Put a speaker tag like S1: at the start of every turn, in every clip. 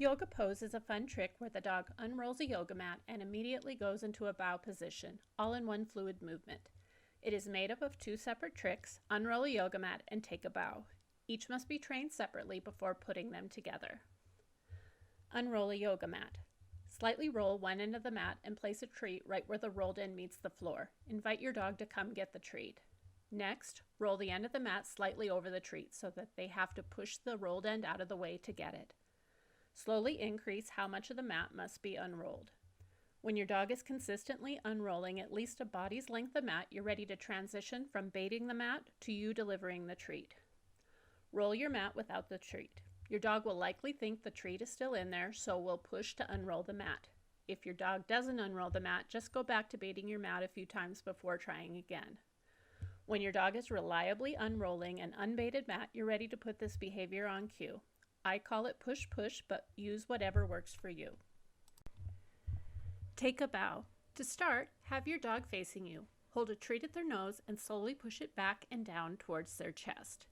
S1: Yoga pose is a fun trick where the dog unrolls a yoga mat and immediately goes into a bow position, all in one fluid movement. It is made up of two separate tricks: unroll a yoga mat and take a bow. Each must be trained separately before putting them together. Unroll a yoga mat. Slightly roll one end of the mat and place a treat right where the rolled end meets the floor. Invite your dog to come get the treat. Next, roll the end of the mat slightly over the treat so that they have to push the rolled end out of the way to get it. Slowly increase how much of the mat must be unrolled. When your dog is consistently unrolling at least a body's length of mat, you're ready to transition from baiting the mat to you delivering the treat. Roll your mat without the treat. Your dog will likely think the treat is still in there, so will push to unroll the mat. If your dog doesn't unroll the mat, just go back to baiting your mat a few times before trying again. When your dog is reliably unrolling an unbaited mat, you're ready to put this behavior on cue. I call it push-push, but use whatever works for you. Take a bow. To start, have your dog facing you. Hold a treat at their nose and slowly push it back and down towards their chest.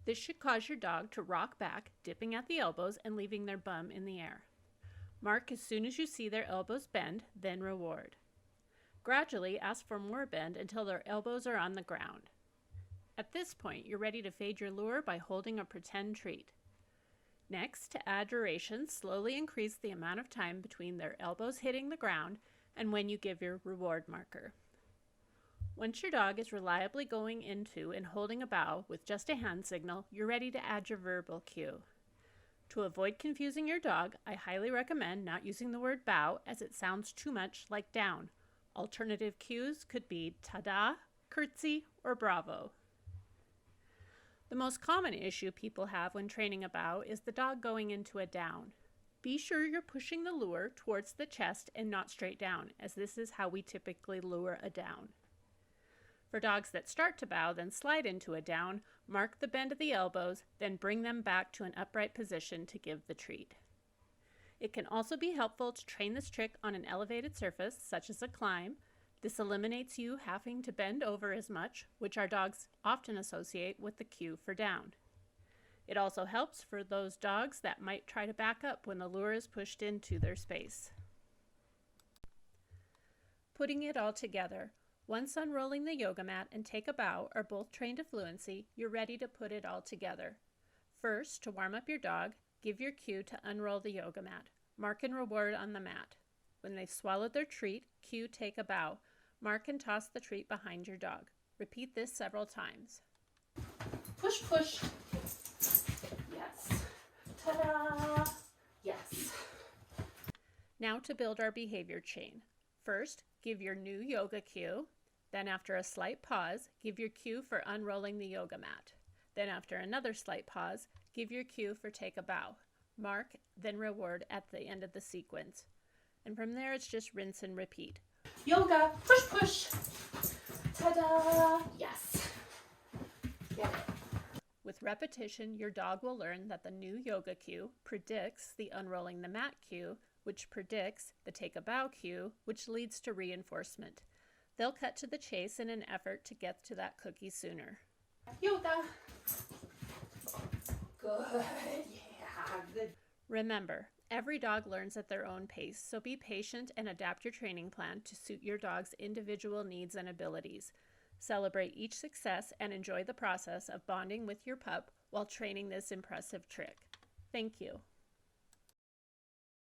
S1: This should cause your dog to rock back, dipping at the elbows and leaving their bum in the air. Mark as soon as you see their elbows bend, then reward. Gradually ask for more bend until their elbows are on the ground. At this point, you're ready to fade your lure by holding a pretend treat. Next, to add duration, slowly increase the amount of time between their elbows hitting the ground and when you give your reward marker. Once your dog is reliably going into and holding a bow with just a hand signal, you're ready to add your verbal cue. To avoid confusing your dog, I highly recommend not using the word bow as it sounds too much like down. Alternative cues could be ta-da, curtsy, or bravo. The most common issue people have when training a bow is the dog going into a down. Be sure you're pushing the lure towards the chest and not straight down, as this is how we typically lure a down. For dogs that start to bow, then slide into a down, mark the bend of the elbows, then bring them back to an upright position to give the treat. It can also be helpful to train this trick on an elevated surface, such as a climb. This eliminates you having to bend over as much, which our dogs often associate with the cue for down. It also helps for those dogs that might try to back up when the lure is pushed into their space. Putting it all together. Once unrolling the yoga mat and take a bow are both trained to fluency, you're ready to put it all together. First, to warm up your dog, give your cue to unroll the yoga mat. Mark and reward on the mat. When they've swallowed their treat, cue take a bow. Mark and toss the treat behind your dog. Repeat this several times.
S2: Push, push. Yes. Ta-da! Yes.
S1: Now to build our behavior chain. First, give your new yoga cue. Then after a slight pause, give your cue for unrolling the yoga mat. Then after another slight pause, give your cue for take a bow. Mark, then reward at the end of the sequence. And from there, it's just rinse and repeat.
S2: Yoga, push, push. Ta-da! Yes. Get it.
S1: With repetition, your dog will learn that the new yoga cue predicts the unrolling the mat cue, which predicts the take a bow cue, which leads to reinforcement. They'll cut to the chase in an effort to get to that cookie sooner.
S2: Yoga. Good. Yeah, good.
S1: Remember, every dog learns at their own pace, so be patient and adapt your training plan to suit your dog's individual needs and abilities. Celebrate each success and enjoy the process of bonding with your pup while training this impressive trick. Thank you.